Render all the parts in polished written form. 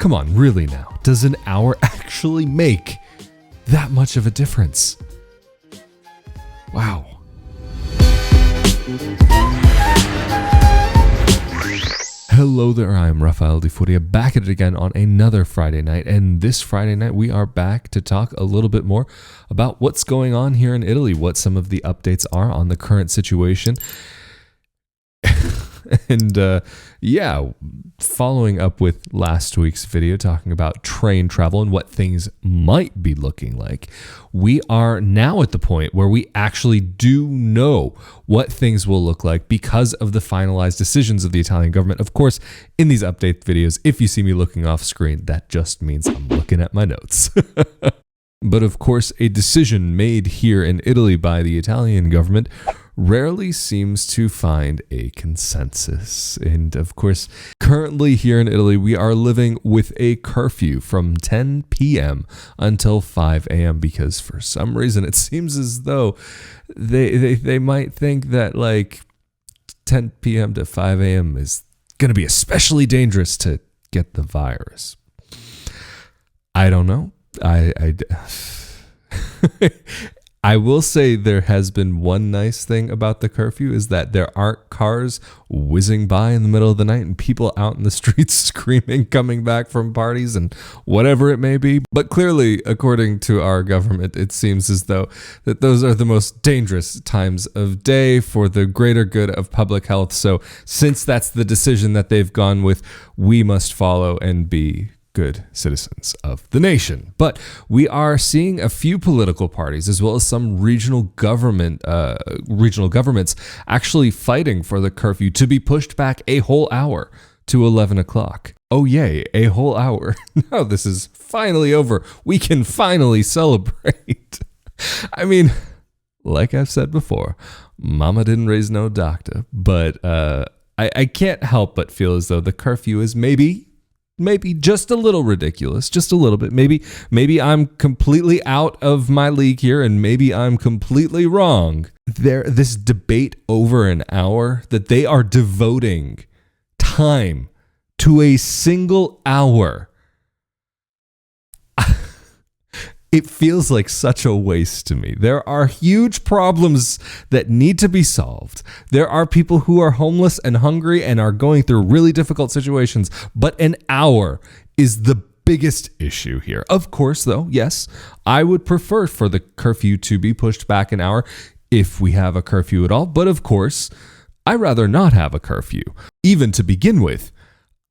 Come on, really now, does an hour actually make that much of a difference? Wow. Hello there, I am Rafael de Furia, back at it again on another Friday night, and this Friday night we are back to talk a little bit more about what's going on here in Italy, what some of the updates are on the current situation. And following up with last week's video talking about train travel and what things might be looking like, we are now at the point where we actually do know what things will look like because of the finalized decisions of the Italian government. Of course, in these update videos, if you see me looking off screen, that just means I'm looking at my notes. But of course, a decision made here in Italy by the Italian government rarely seems to find a consensus. And of course, currently here in Italy, we are living with a curfew from 10 p.m. until 5 a.m. because for some reason it seems as though they might think that like 10 p.m. to 5 a.m. is going to be especially dangerous to get the virus. I don't know. I will say there has been one nice thing about the curfew is that there aren't cars whizzing by in the middle of the night and people out in the streets screaming, coming back from parties and whatever it may be. But clearly, according to our government, it seems as though that those are the most dangerous times of day for the greater good of public health. So since that's the decision that they've gone with, we must follow and be good citizens of the nation. But we are seeing a few political parties as well as some regional governments actually fighting for the curfew to be pushed back a whole hour to 11 o'clock. Oh yay, a whole hour. Now this is finally over. We can finally celebrate. I mean, like I've said before, mama didn't raise no doctor, but I can't help but feel as though the curfew is maybe just a little ridiculous, just a little bit. Maybe I'm completely out of my league here and maybe I'm completely wrong. This debate over an hour that they are devoting time to a single hour. It feels like such a waste to me. There are huge problems that need to be solved. There are people who are homeless and hungry and are going through really difficult situations, but an hour is the biggest issue here. Of course, though, yes, I would prefer for the curfew to be pushed back an hour if we have a curfew at all, but of course, I'd rather not have a curfew. Even to begin with,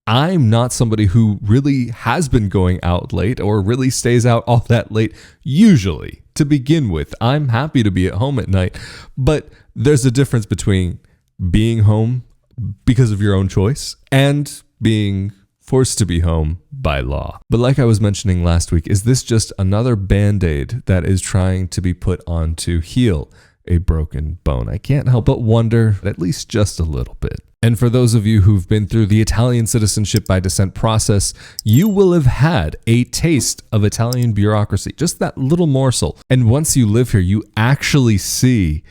I'm not somebody who really has been going out late or really stays out all that late. Usually, to begin with, I'm happy to be at home at night, but there's a difference between being home because of your own choice and being forced to be home by law. But like I was mentioning last week, is this just another Band-Aid that is trying to be put on to heal a broken bone? I can't help but wonder, at least just a little bit. And for those of you who've been through the Italian citizenship by descent process, you will have had a taste of Italian bureaucracy, just that little morsel. And once you live here, you actually see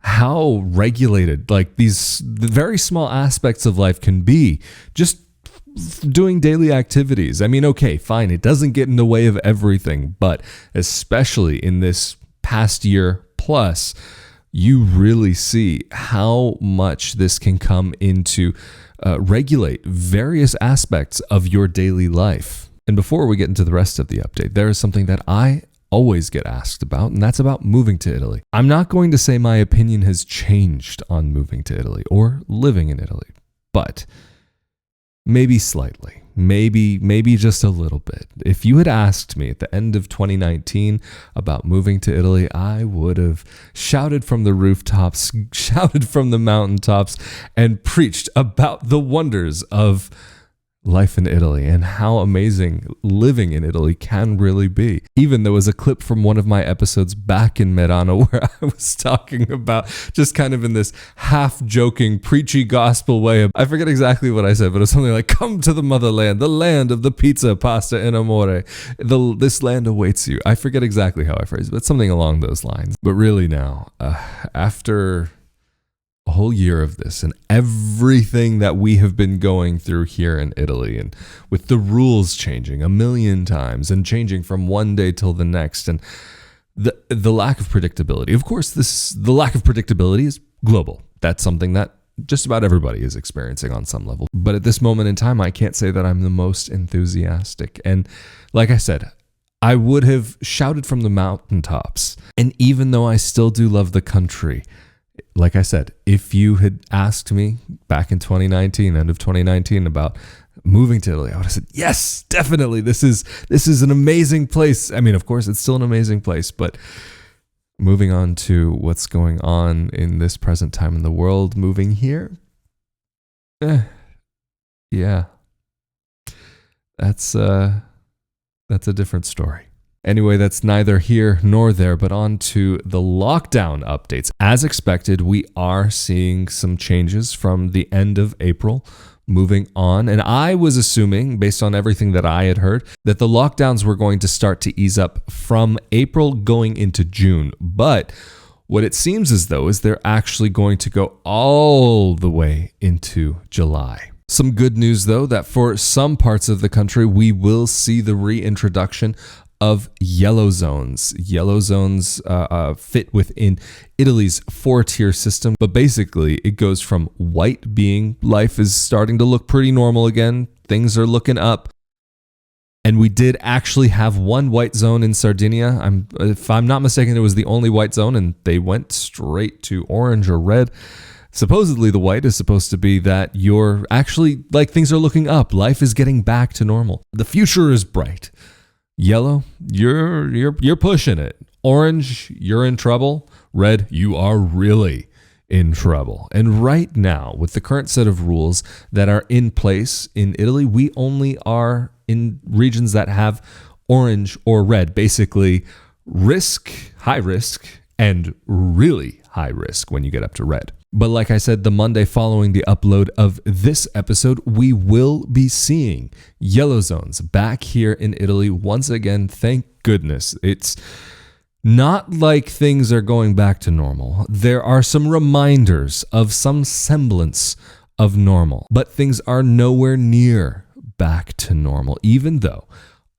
how regulated, like the very small aspects of life can be, just doing daily activities. I mean, okay, fine, it doesn't get in the way of everything, but especially in this past year plus, you really see how much this can come into regulate various aspects of your daily life. And before we get into the rest of the update, there is something that I always get asked about, and that's about moving to Italy. I'm not going to say my opinion has changed on moving to Italy or living in Italy, but maybe slightly. Maybe just a little bit. If you had asked me at the end of 2019 about moving to Italy, I would have shouted from the rooftops, shouted from the mountaintops, and preached about the wonders of life in Italy and how amazing living in Italy can really be. Even there was a clip from one of my episodes back in Merano where I was talking about just kind of in this half joking, preachy gospel way. I forget exactly what I said, but it was something like, come to the motherland, the land of the pizza, pasta, and amore. This land awaits you. I forget exactly how I phrased it, but something along those lines. But really now, after a whole year of this and everything that we have been going through here in Italy, and with the rules changing a million times and changing from one day till the next, and the lack of predictability. Of course, the lack of predictability is global. That's something that just about everybody is experiencing on some level. But at this moment in time, I can't say that I'm the most enthusiastic. And like I said, I would have shouted from the mountaintops. And even though I still do love the country, like I said, if you had asked me back in 2019, end of 2019, about moving to Italy, I would have said, yes, definitely. This is an amazing place. I mean, of course, it's still an amazing place, but moving on to what's going on in this present time in the world, moving here, yeah, that's a different story. Anyway, that's neither here nor there, but on to the lockdown updates. As expected, we are seeing some changes from the end of April moving on. And I was assuming, based on everything that I had heard, that the lockdowns were going to start to ease up from April going into June. But what it seems as though is they're actually going to go all the way into July. Some good news, though, that for some parts of the country, we will see the reintroduction of yellow zones. Yellow zones fit within Italy's 4-tier system, but basically it goes from white being life is starting to look pretty normal again, things are looking up, and we did actually have one white zone in Sardinia. If I'm not mistaken, it was the only white zone, and they went straight to orange or red. Supposedly the white is supposed to be that you're actually, like, things are looking up, life is getting back to normal, the future is bright. Yellow, you're pushing it. Orange, you're in trouble. Red, you are really in trouble. And right now, with the current set of rules that are in place in Italy, we only are in regions that have orange or red, basically risk, high risk, and really high risk when you get up to red. But like I said, the Monday following the upload of this episode, we will be seeing yellow zones back here in Italy once again. Thank goodness. It's not like things are going back to normal. There are some reminders of some semblance of normal, but things are nowhere near back to normal, even though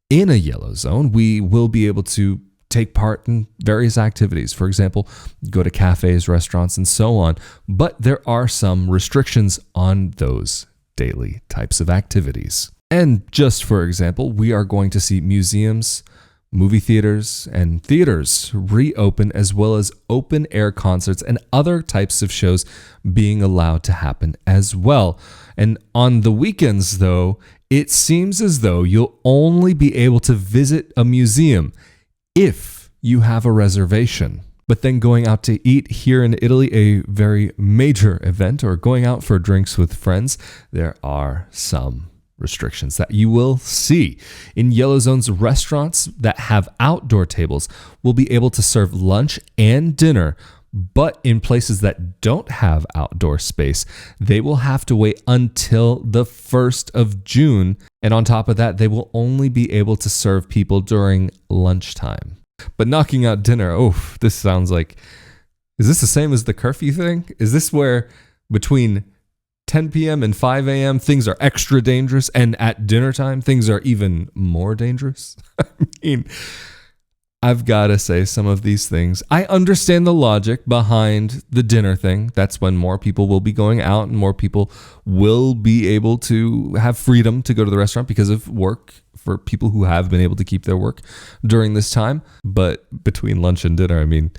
in a yellow zone, we will be able to take part in various activities. For example, go to cafes, restaurants, and so on. But there are some restrictions on those daily types of activities. And just for example, we are going to see museums, movie theaters, and theaters reopen, as well as open air concerts and other types of shows being allowed to happen as well. And on the weekends, though, it seems as though you'll only be able to visit a museum if you have a reservation. But then going out to eat here in Italy, a very major event, or going out for drinks with friends, there are some restrictions that you will see. In yellow zones, restaurants that have outdoor tables will be able to serve lunch and dinner, but in places that don't have outdoor space, they will have to wait until the 1st of June. And on top of that, they will only be able to serve people during lunchtime. But knocking out dinner, this sounds like, is this the same as the curfew thing? Is this where between 10 p.m. and 5 a.m. things are extra dangerous, and at dinner time things are even more dangerous? I mean, I've got to say, some of these things, I understand the logic behind the dinner thing. That's when more people will be going out and more people will be able to have freedom to go to the restaurant because of work, for people who have been able to keep their work during this time. But between lunch and dinner, I mean,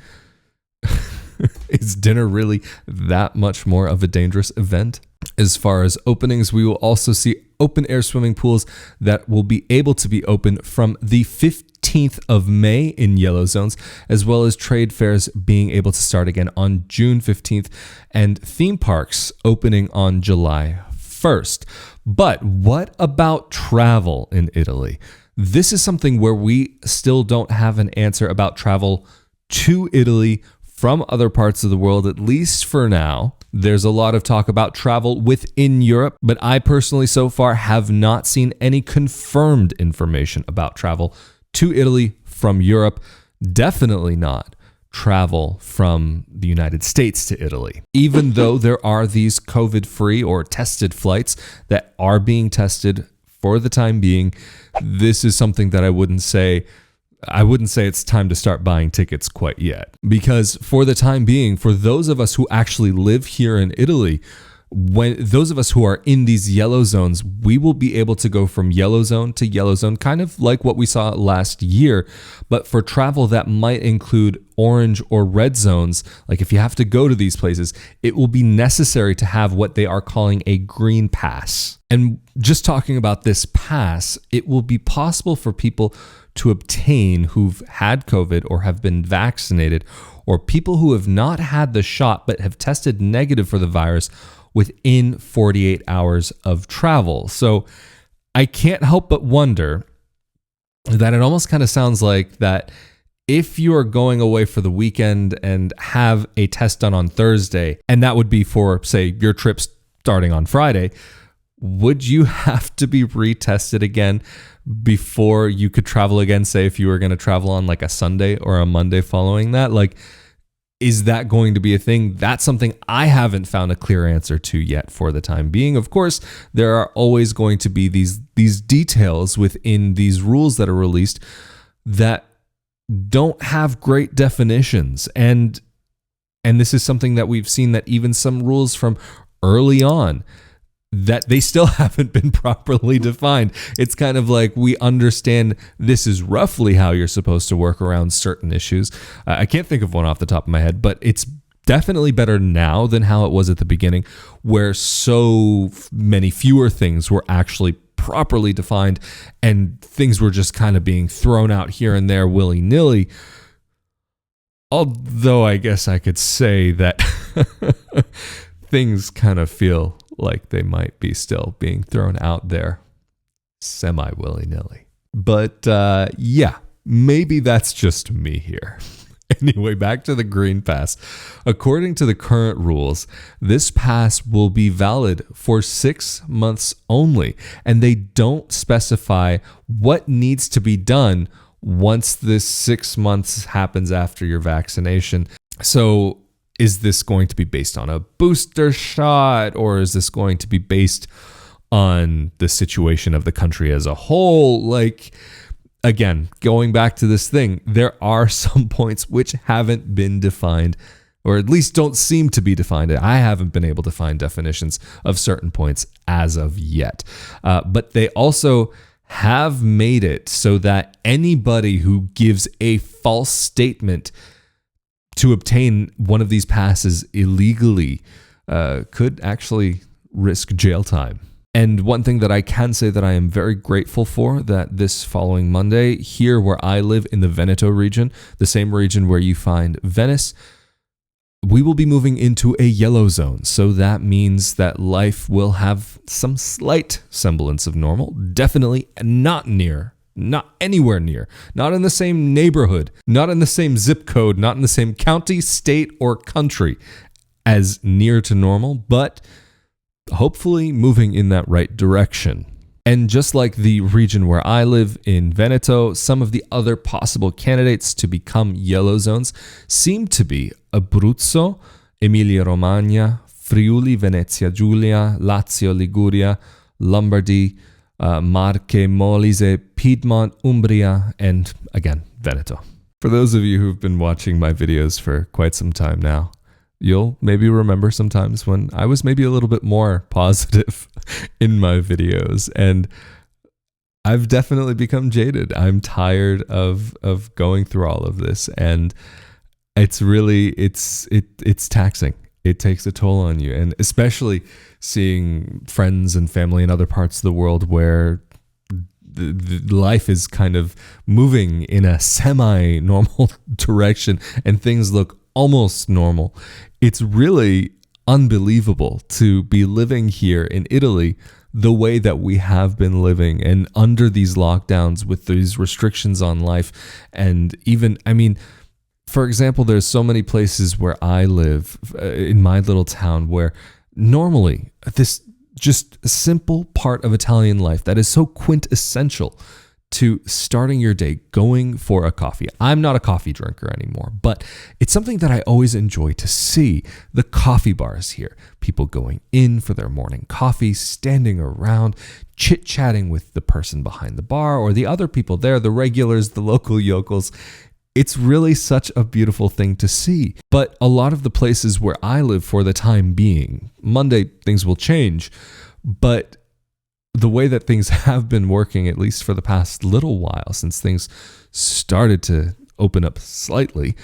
is dinner really that much more of a dangerous event? As far as openings, we will also see open air swimming pools that will be able to be open from the 15th of May in yellow zones, as well as trade fairs being able to start again on June 15th, and theme parks opening on July 1st. But what about travel in Italy? This is something where we still don't have an answer about travel to Italy from other parts of the world, at least for now. There's a lot of talk about travel within Europe, but I personally so far have not seen any confirmed information about travel to Italy from Europe. Definitely not travel from the United States to Italy. Even though there are these COVID-free or tested flights that are being tested for the time being, this is something that I wouldn't say it's time to start buying tickets quite yet. Because for the time being, for those of us who actually live here in Italy, when those of us who are in these yellow zones, we will be able to go from yellow zone to yellow zone, kind of like what we saw last year. But for travel that might include orange or red zones, like if you have to go to these places, it will be necessary to have what they are calling a green pass. And just talking about this pass, it will be possible for people to obtain who've had COVID or have been vaccinated, or people who have not had the shot but have tested negative for the virus within 48 hours of travel. So I can't help but wonder that it almost kind of sounds like that if you are going away for the weekend and have a test done on Thursday, and that would be for, say, your trip starting on Friday, would you have to be retested again before you could travel again, say if you were going to travel on like a Sunday or a Monday following that? Like, is that going to be a thing? That's something I haven't found a clear answer to yet for the time being. Of course, there are always going to be these details within these rules that are released that don't have great definitions. And this is something that we've seen, that even some rules from early on, that they still haven't been properly defined. It's kind of like we understand this is roughly how you're supposed to work around certain issues. I can't think of one off the top of my head, but it's definitely better now than how it was at the beginning, where so many fewer things were actually properly defined and things were just kind of being thrown out here and there willy-nilly. Although I guess I could say that things kind of feel like they might be still being thrown out there semi willy-nilly. But yeah, maybe that's just me here. Anyway, back to the green pass. According to the current rules, this pass will be valid for 6 months only, and they don't specify what needs to be done once this 6 months happens after your vaccination. So is this going to be based on a booster shot, or is this going to be based on the situation of the country as a whole? Like, again, going back to this thing, there are some points which haven't been defined, or at least don't seem to be defined. I haven't been able to find definitions of certain points as of yet. But they also have made it so that anybody who gives a false statement to obtain one of these passes illegally could actually risk jail time. And one thing that I can say that I am very grateful for, that this following Monday, here where I live in the Veneto region, the same region where you find Venice, we will be moving into a yellow zone. So that means that life will have some slight semblance of normal. Definitely not anywhere near, not in the same neighborhood, not in the same zip code, not in the same county, state, or country as near to normal, but hopefully moving in that right direction. And just like the region where I live in Veneto, some of the other possible candidates to become yellow zones seem to be Abruzzo, Emilia-Romagna, Friuli, Venezia Giulia, Lazio, Liguria, Lombardy, Marche, Molise, Piedmont, Umbria, and again, Veneto. For those of you who've been watching my videos for quite some time now, you'll maybe remember sometimes when I was maybe a little bit more positive in my videos, and I've definitely become jaded. I'm tired of going through all of this, and it's really, it's taxing. It takes a toll on you, and especially seeing friends and family in other parts of the world where the life is kind of moving in a semi-normal direction and things look almost normal. It's really unbelievable to be living here in Italy the way that we have been living, and under these lockdowns with these restrictions on life. And even, I mean, for example, there's so many places where I live in my little town where normally this just simple part of Italian life that is so quintessential to starting your day going for a coffee. I'm not a coffee drinker anymore, but it's something that I always enjoy to see. The coffee bars here, people going in for their morning coffee, standing around, chit-chatting with the person behind the bar or the other people there, the regulars, the local yokels. It's really such a beautiful thing to see. But a lot of the places where I live for the time being, Monday things will change, but the way that things have been working, at least for the past little while, since things started to open up slightly,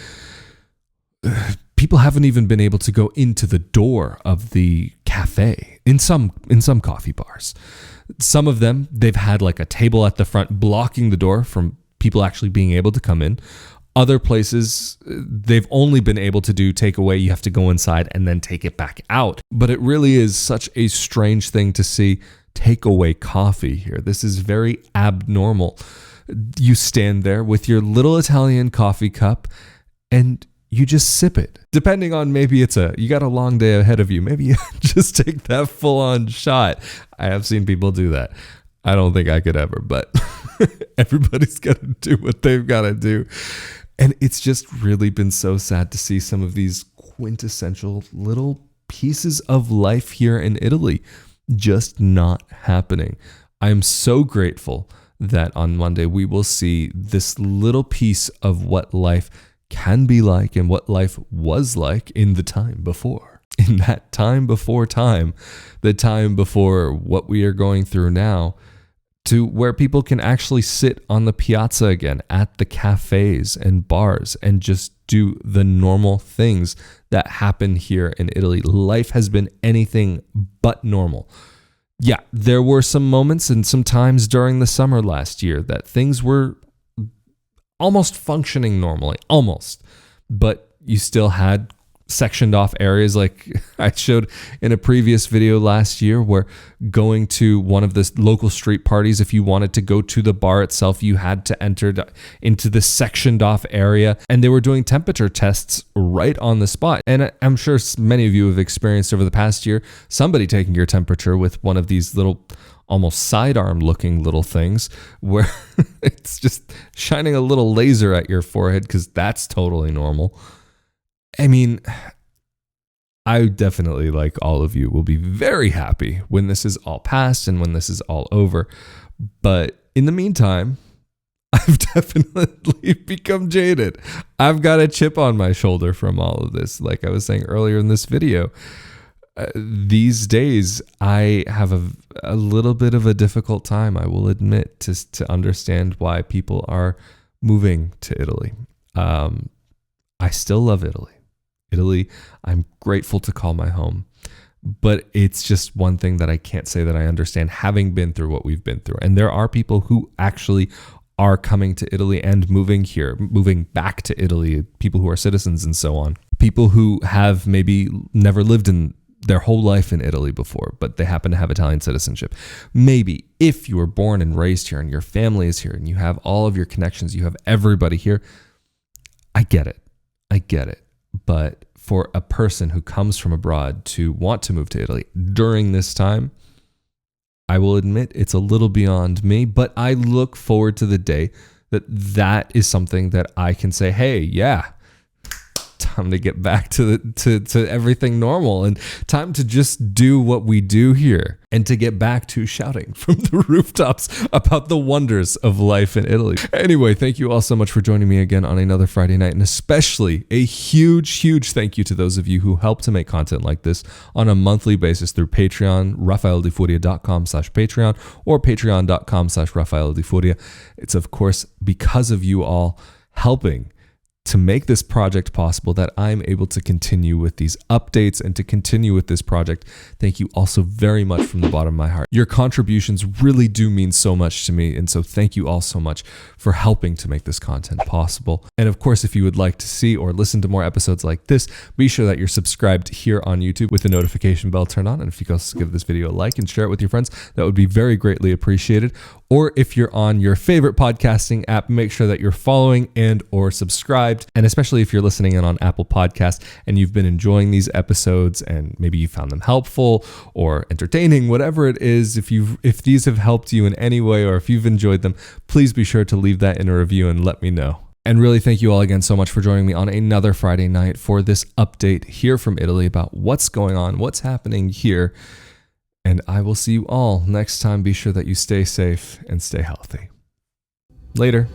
people haven't even been able to go into the door of the cafe in some coffee bars. Some of them, they've had like a table at the front blocking the door from people actually being able to come in. Other places, they've only been able to do takeaway. You have to go inside and then take it back out. But it really is such a strange thing to see takeaway coffee here. This is very abnormal. You stand there with your little Italian coffee cup and you just sip it. Depending on, maybe you got a long day ahead of you. Maybe you just take that full on shot. I have seen people do that. I don't think I could ever, but everybody's got to do what they've got to do. And it's just really been so sad to see some of these quintessential little pieces of life here in Italy just not happening. I'm so grateful that on Monday we will see this little piece of what life can be like and what life was like in the time before. In that time before time, the time before what we are going through now, to where people can actually sit on the piazza again at the cafes and bars and just do the normal things that happen here in Italy. Life has been anything but normal. Yeah, there were some moments and some times during the summer last year that things were almost functioning normally, almost. But you still had sectioned off areas like I showed in a previous video last year, where going to one of the local street parties, if you wanted to go to the bar itself, you had to enter into the sectioned off area, and they were doing temperature tests right on the spot. And I'm sure many of you have experienced over the past year somebody taking your temperature with one of these little almost sidearm looking little things where it's just shining a little laser at your forehead, because that's totally normal. I mean, I definitely, like all of you, will be very happy when this is all past and when this is all over. But in the meantime, I've definitely become jaded. I've got a chip on my shoulder from all of this. Like I was saying earlier in this video, these days I have a little bit of a difficult time, I will admit, to understand why people are moving to Italy. I still love Italy. I'm grateful to call my home, but it's just one thing that I can't say that I understand, having been through what we've been through. And there are people who actually are coming to Italy and moving here, moving back to Italy, people who are citizens and so on, people who have maybe never lived in their whole life in Italy before, but they happen to have Italian citizenship. Maybe if you were born and raised here and your family is here and you have all of your connections, you have everybody here, I get it. But for a person who comes from abroad to want to move to Italy during this time, I will admit it's a little beyond me, but I look forward to the day that is something that I can say, hey, yeah, time to get back to everything normal, and time to just do what we do here, and to get back to shouting from the rooftops about the wonders of life in Italy. Anyway, thank you all so much for joining me again on another Friday night, and especially a huge thank you to those of you who help to make content like this on a monthly basis through Patreon, rafaeldifuria.com/Patreon, or patreon.com/rafaeldifuria. It's of course because of you all helping to make this project possible that I'm able to continue with these updates and to continue with this project. Thank you also very much from the bottom of my heart. Your contributions really do mean so much to me, and so thank you all so much for helping to make this content possible. And of course, if you would like to see or listen to more episodes like this, be sure that you're subscribed here on YouTube with the notification bell turned on. And if you could also give this video a like and share it with your friends, that would be very greatly appreciated. Or if you're on your favorite podcasting app, make sure that you're following and or subscribed. And especially if you're listening in on Apple Podcasts and you've been enjoying these episodes and maybe you found them helpful or entertaining, whatever it is, if these have helped you in any way or if you've enjoyed them, please be sure to leave that in a review and let me know. And really, thank you all again so much for joining me on another Friday night for this update here from Italy about what's going on, what's happening here. And I will see you all next time. Be sure that you stay safe and stay healthy. Later.